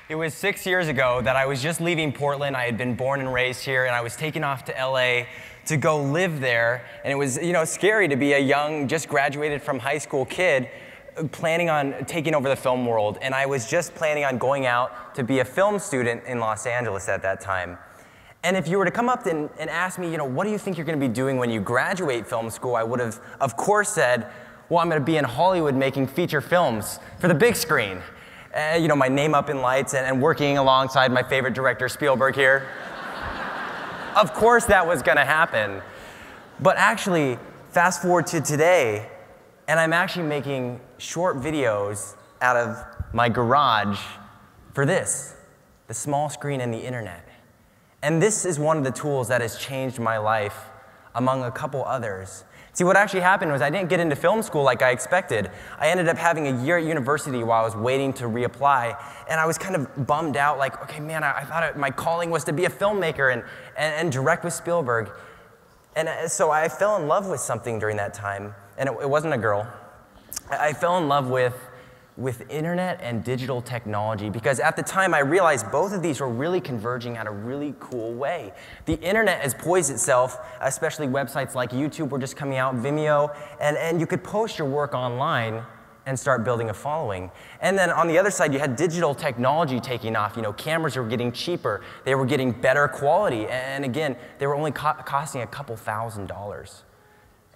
It was 6 years ago that I was just leaving Portland. I had been born and raised here, and I was taken off to LA to go live there. And it was, scary to be a young, just graduated from high school kid planning on taking over the film world. And I was just planning on going out to be a film student in Los Angeles at that time. And if you were to come up and ask me, what do you think you're going to be doing when you graduate film school, I would have, of course, said, well, I'm going to be in Hollywood making feature films for the big screen. My name up in lights and working alongside my favorite director, Spielberg here. Of course that was going to happen. But actually, fast forward to today, and I'm actually making short videos out of my garage for this, the small screen and the internet. And this is one of the tools that has changed my life among a couple others. See, what actually happened was I didn't get into film school like I expected. I ended up having a year at university while I was waiting to reapply, and I was kind of bummed out, like, okay, man, I thought my calling was to be a filmmaker and direct with Spielberg. And so I fell in love with something during that time, and it wasn't a girl. I fell in love with internet and digital technology, because at the time I realized both of these were really converging at a really cool way. The internet has poised itself, especially websites like YouTube were just coming out, Vimeo, and you could post your work online and start building a following. And then on the other side, you had digital technology taking off. Cameras were getting cheaper, they were getting better quality, and again, they were only costing a couple $1,000s.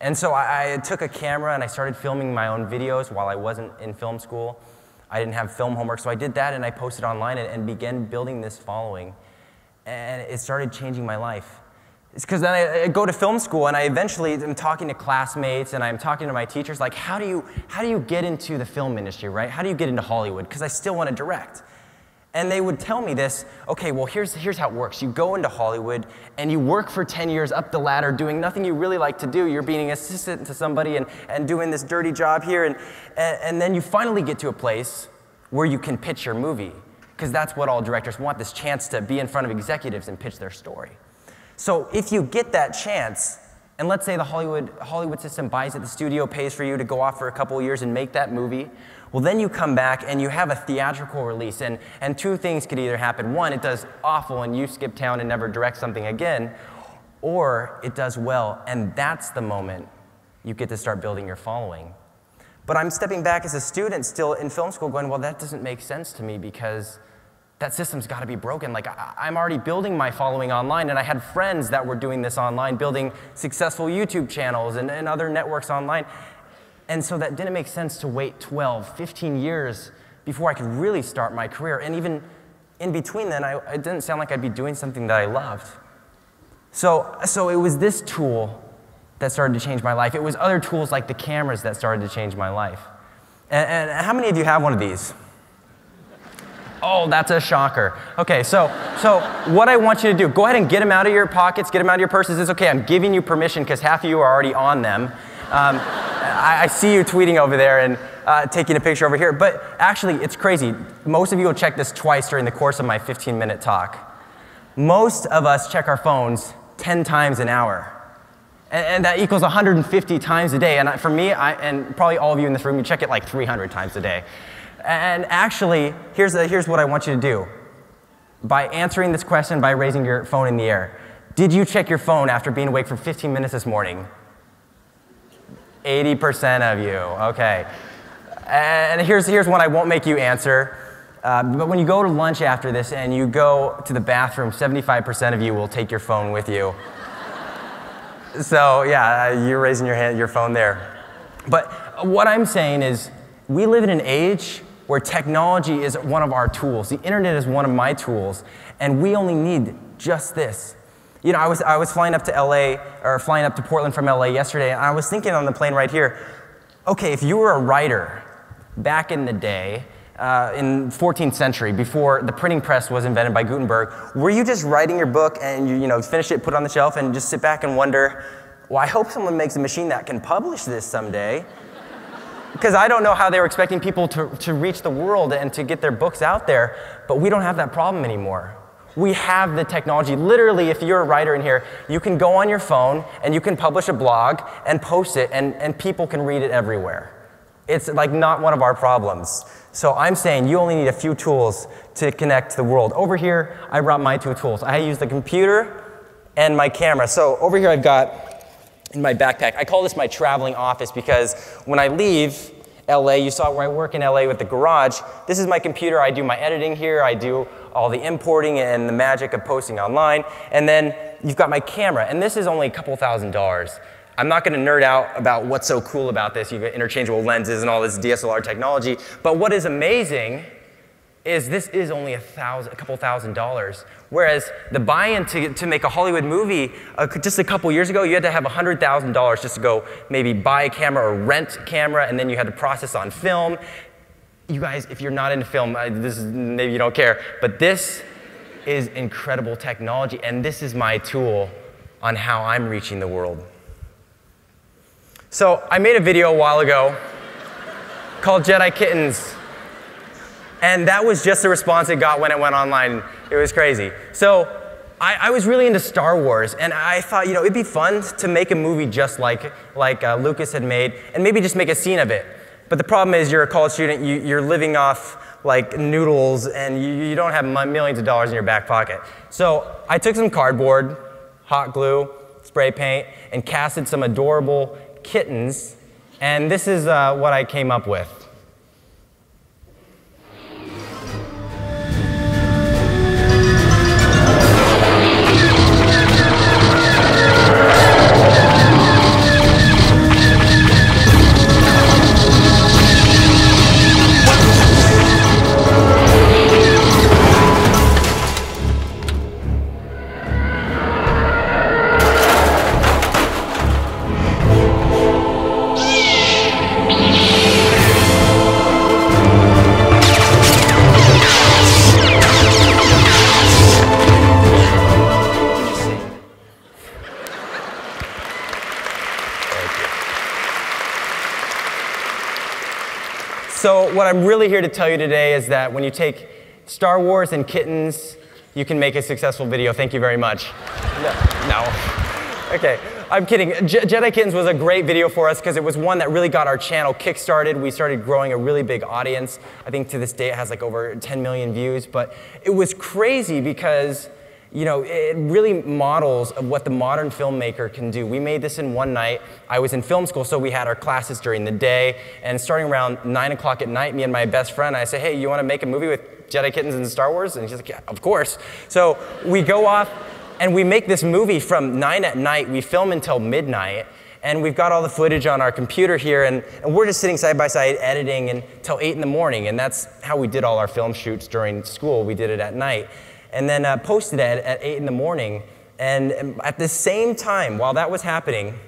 And so I took a camera and I started filming my own videos while I wasn't in film school. I didn't have film homework, so I did that and I posted online and began building this following. And it started changing my life. It's because then I go to film school and I eventually am talking to classmates and I'm talking to my teachers, like, how do you get into the film industry, right? How do you get into Hollywood? Because I still want to direct. And they would tell me this, okay, well, here's how it works. You go into Hollywood and you work for 10 years up the ladder doing nothing you really like to do. You're being an assistant to somebody and doing this dirty job here. And then you finally get to a place where you can pitch your movie, because that's what all directors want, this chance to be in front of executives and pitch their story. So if you get that chance, and let's say the Hollywood system buys it, the studio pays for you to go off for a couple of years and make that movie, well, then you come back and you have a theatrical release, and two things could either happen. One, it does awful and you skip town and never direct something again, or it does well, and that's the moment you get to start building your following. But I'm stepping back as a student still in film school going, well, that doesn't make sense to me, because that system's got to be broken. Like, I'm already building my following online, and I had friends that were doing this online, building successful YouTube channels and other networks online. And so that didn't make sense to wait 12, 15 years before I could really start my career. And even in between then, it didn't sound like I'd be doing something that I loved. So it was this tool that started to change my life. It was other tools like the cameras that started to change my life. And how many of you have one of these? Oh, that's a shocker. Okay, so what I want you to do, go ahead and get them out of your pockets, get them out of your purses. It's okay, I'm giving you permission because half of you are already on them. I see you tweeting over there and taking a picture over here, but actually it's crazy. Most of you will check this twice during the course of my 15-minute talk. Most of us check our phones 10 times an hour. And that equals 150 times a day. And for me, and probably all of you in this room, you check it like 300 times a day. And actually, here's what I want you to do. By answering this question, by raising your phone in the air, did you check your phone after being awake for 15 minutes this morning? 80% of you, okay. And here's one I won't make you answer. But when you go to lunch after this and you go to the bathroom, 75% of you will take your phone with you. So yeah, you're raising your phone there. But what I'm saying is, we live in an age where technology is one of our tools. The internet is one of my tools, and we only need just this. I was flying up to LA, or flying up to Portland from LA yesterday, and I was thinking on the plane right here, okay, if you were a writer back in the day, in 14th century, before the printing press was invented by Gutenberg, were you just writing your book and you finish it, put it on the shelf, and just sit back and wonder, well, I hope someone makes a machine that can publish this someday? Because I don't know how they were expecting people to reach the world and to get their books out there, but we don't have that problem anymore. We have the technology. Literally, if you're a writer in here, you can go on your phone and you can publish a blog and post it, and people can read it everywhere. It's like not one of our problems. So I'm saying you only need a few tools to connect to the world. Over here, I brought my 2 tools. I use the computer and my camera. So over here I've got in my backpack, I call this my traveling office because when I leave LA, you saw where I work in LA with the garage, this is my computer. I do my editing here. I do all the importing and the magic of posting online. And then you've got my camera, and this is only a couple $1,000s. I'm not going to nerd out about what's so cool about this. You've got interchangeable lenses and all this DSLR technology. But what is amazing is this is only a couple $1,000s. Whereas the buy-in to make a Hollywood movie, just a couple years ago, you had to have $100,000 just to go maybe buy a camera or rent a camera, and then you had to process on film. You guys, if you're not into film, maybe you don't care, but this is incredible technology, and this is my tool on how I'm reaching the world. So I made a video a while ago called Jedi Kittens. And that was just the response it got when it went online. It was crazy. So I was really into Star Wars, and I thought, it'd be fun to make a movie just like Lucas had made, and maybe just make a scene of it. But the problem is you're a college student, you're living off like noodles, and you don't have millions of dollars in your back pocket. So I took some cardboard, hot glue, spray paint, and casted some adorable kittens, and this is what I came up with. So what I'm really here to tell you today is that when you take Star Wars and kittens, you can make a successful video. Thank you very much. No. Okay, I'm kidding. Jedi Kittens was a great video for us because it was one that really got our channel kick-started. We started growing a really big audience. I think to this day it has like over 10 million views, but it was crazy because it really models of what the modern filmmaker can do. We made this in one night. I was in film school, so we had our classes during the day, and starting around 9 o'clock at night, me and my best friend, I say, hey, you want to make a movie with Jedi Kittens and Star Wars? And she's like, yeah, of course. So we go off, and we make this movie from 9 at night. We film until midnight, and we've got all the footage on our computer here, and we're just sitting side by side editing until 8 in the morning, and that's how we did all our film shoots during school. We did it at night. And then posted it at 8 in the morning. And at the same time, while that was happening,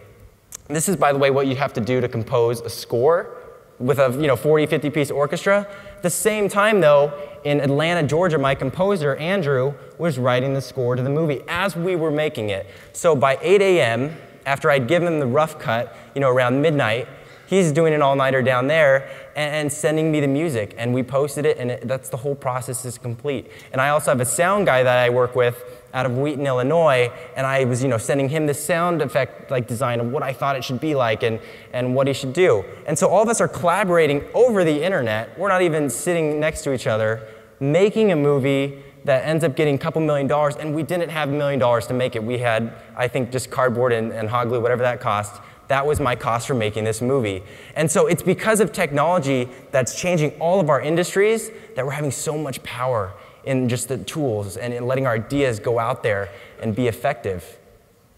this is, by the way, what you have to do to compose a score with a 40, 50-piece orchestra. At the same time, though, in Atlanta, Georgia, my composer, Andrew, was writing the score to the movie as we were making it. So by 8 a.m., after I'd given him the rough cut, around midnight, he's doing an all-nighter down there and sending me the music, and we posted it, and that's the whole process is complete. And I also have a sound guy that I work with out of Wheaton, Illinois, and I was sending him the sound effect design of what I thought it should be like and what he should do. And so all of us are collaborating over the internet. We're not even sitting next to each other, making a movie that ends up getting a couple $1 million, and we didn't have $1 million to make it. We had, I think, just cardboard and hot glue, whatever that cost. That was my cost for making this movie. And so it's because of technology that's changing all of our industries that we're having so much power in just the tools and in letting our ideas go out there and be effective.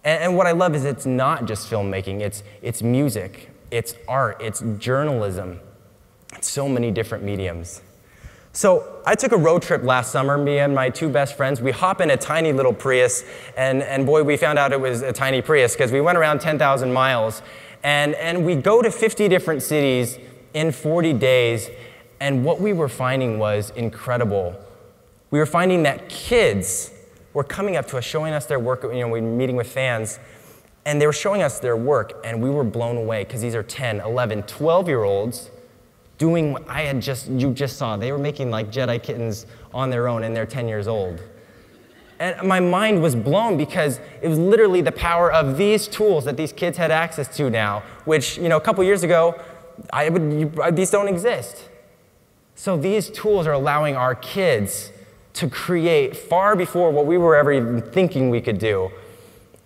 And what I love is it's not just filmmaking, it's music, it's art, it's journalism, it's so many different mediums. So I took a road trip last summer, me and my 2 best friends. We hop in a tiny little Prius, and boy, we found out it was a tiny Prius because we went around 10,000 miles. And we go to 50 different cities in 40 days, and what we were finding was incredible. We were finding that kids were coming up to us, showing us their work, we were meeting with fans, and they were showing us their work, and we were blown away because these are 10, 11, 12-year-olds doing what you just saw. They were making like Jedi Kittens on their own, and they're 10 years old. And my mind was blown because it was literally the power of these tools that these kids had access to now, which, a couple years ago, these don't exist. So these tools are allowing our kids to create far before what we were ever even thinking we could do.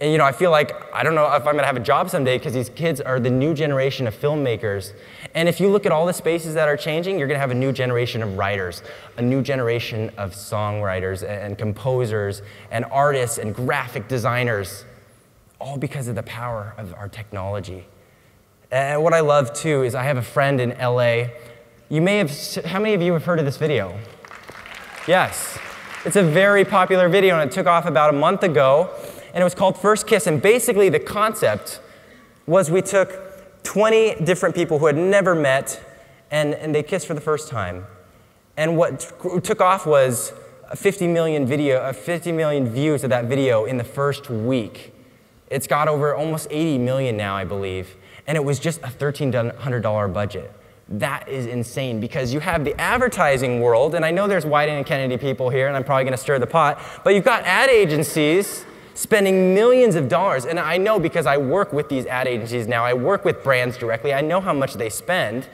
And I feel like, I don't know if I'm gonna have a job someday because these kids are the new generation of filmmakers. And if you look at all the spaces that are changing, you're gonna have a new generation of writers, a new generation of songwriters and composers and artists and graphic designers, all because of the power of our technology. And what I love too is I have a friend in LA. How many of you have heard of this video? Yes. It's a very popular video and it took off about a month ago. And it was called First Kiss, and basically the concept was we took 20 different people who had never met, and they kissed for the first time. And what took off was 50 million views of that video in the first week. It's got over almost 80 million now, I believe, and it was just a $1,300 budget. That is insane, because you have the advertising world, and I know there's Wieden and Kennedy people here, and I'm probably gonna stir the pot, but you've got ad agencies spending millions of dollars, and I know because I work with these ad agencies now, I work with brands directly, I know how much they spend.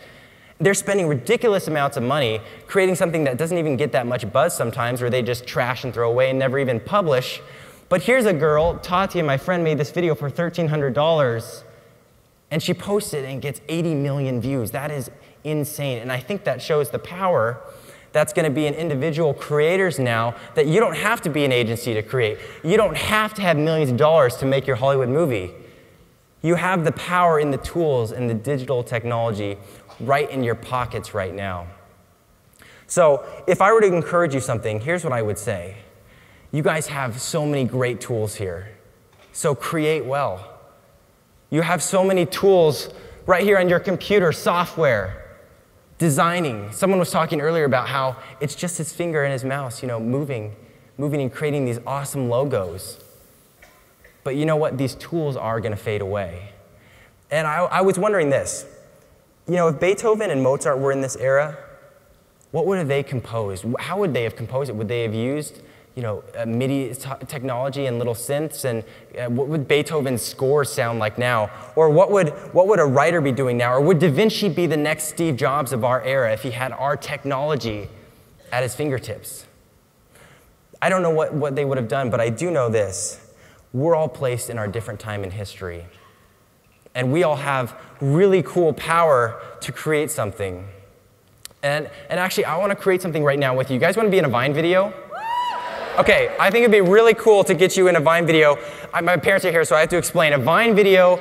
They're spending ridiculous amounts of money creating something that doesn't even get that much buzz sometimes, or they just trash and throw away and never even publish. But here's a girl, Tati, my friend, made this video for $1,300, and she posted and gets 80 million views. That is insane, and I think that shows the power that's going to be in individual creators now, that you don't have to be an agency to create. You don't have to have millions of dollars to make your Hollywood movie. You have the power in the tools and the digital technology right in your pockets right now. So if I were to encourage you something, here's what I would say. You guys have so many great tools here. So create well. You have so many tools right here on your computer, software. Designing. Someone was talking earlier about how it's just his finger and his mouse, moving and creating these awesome logos. But you know what? These tools are going to fade away. And I was wondering this. If Beethoven and Mozart were in this era, what would have they composed? How would they have composed it? Would they have used MIDI technology and little synths, and what would Beethoven's score sound like now? Or what would a writer be doing now? Or would Da Vinci be the next Steve Jobs of our era if he had our technology at his fingertips? I don't know what they would have done, but I do know this. We're all placed in our different time in history. And we all have really cool power to create something. And actually, I want to create something right now with you. You guys want to be in a Vine video? Okay, I think it'd be really cool to get you in a Vine video. My parents are here, so I have to explain. A Vine video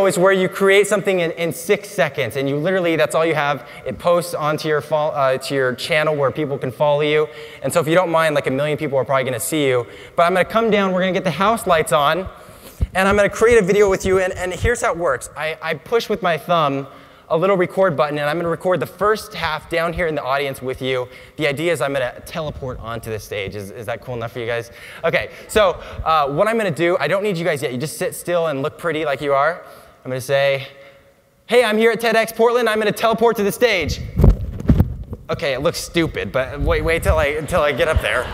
is where you create something in 6 seconds, and you literally, that's all you have. It posts onto your channel where people can follow you. And so if you don't mind, like 1 million people are probably gonna see you. But I'm gonna come down, we're gonna get the house lights on, and I'm gonna create a video with you, and here's how it works. I push with my thumb a little record button, and I'm going to record the first half down here in the audience with you. The idea is I'm going to teleport onto the stage. Is that cool enough for you guys? Okay, so what I'm going to do, I don't need you guys yet. You just sit still and look pretty like you are. I'm going to say, hey, I'm here at TEDxPortland. I'm going to teleport to the stage. Okay, it looks stupid, but wait till I get up there.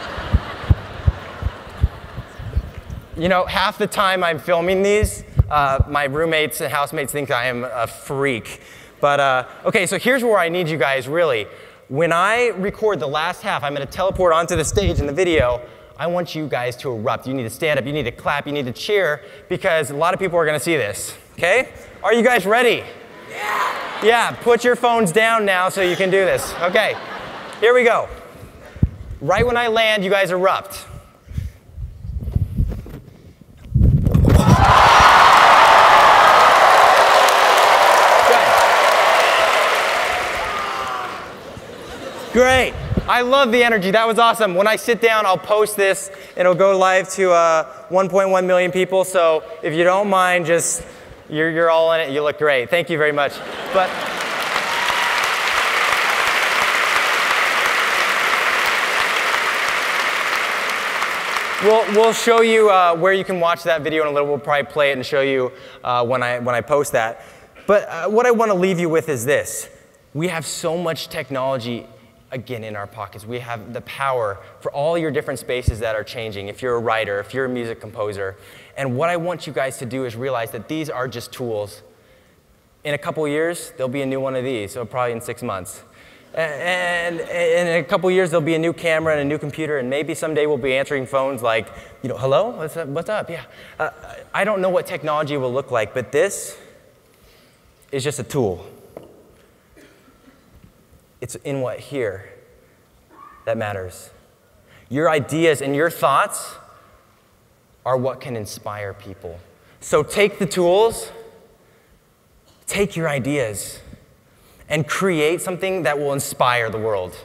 Half the time I'm filming these, my roommates and housemates think I am a freak. But, okay, so here's where I need you guys, really. When I record the last half, I'm going to teleport onto the stage in the video. I want you guys to erupt. You need to stand up, you need to clap, you need to cheer, because a lot of people are going to see this, okay? Are you guys ready? Yeah! Yeah, put your phones down now so you can do this. Okay, here we go. Right when I land, you guys erupt. Great. I love the energy. That was awesome. When I sit down, I'll post this. It'll go live to 1.1 million people. So if you don't mind, just you're all in it. You look great. Thank you very much. But we'll show you where you can watch that video in a little. We'll probably play it and show you when I post that. But what I want to leave you with is this. We have so much technology again, in our pockets. We have the power for all your different spaces that are changing, if you're a writer, if you're a music composer. And what I want you guys to do is realize that these are just tools. In a couple years, there'll be a new one of these, so probably in 6 months. And in a couple years, there'll be a new camera and a new computer, and maybe someday we'll be answering phones like, hello, what's up? Yeah. I don't know what technology will look like, but this is just a tool. It's in what here that matters. Your ideas and your thoughts are what can inspire people. So take the tools, take your ideas, and create something that will inspire the world.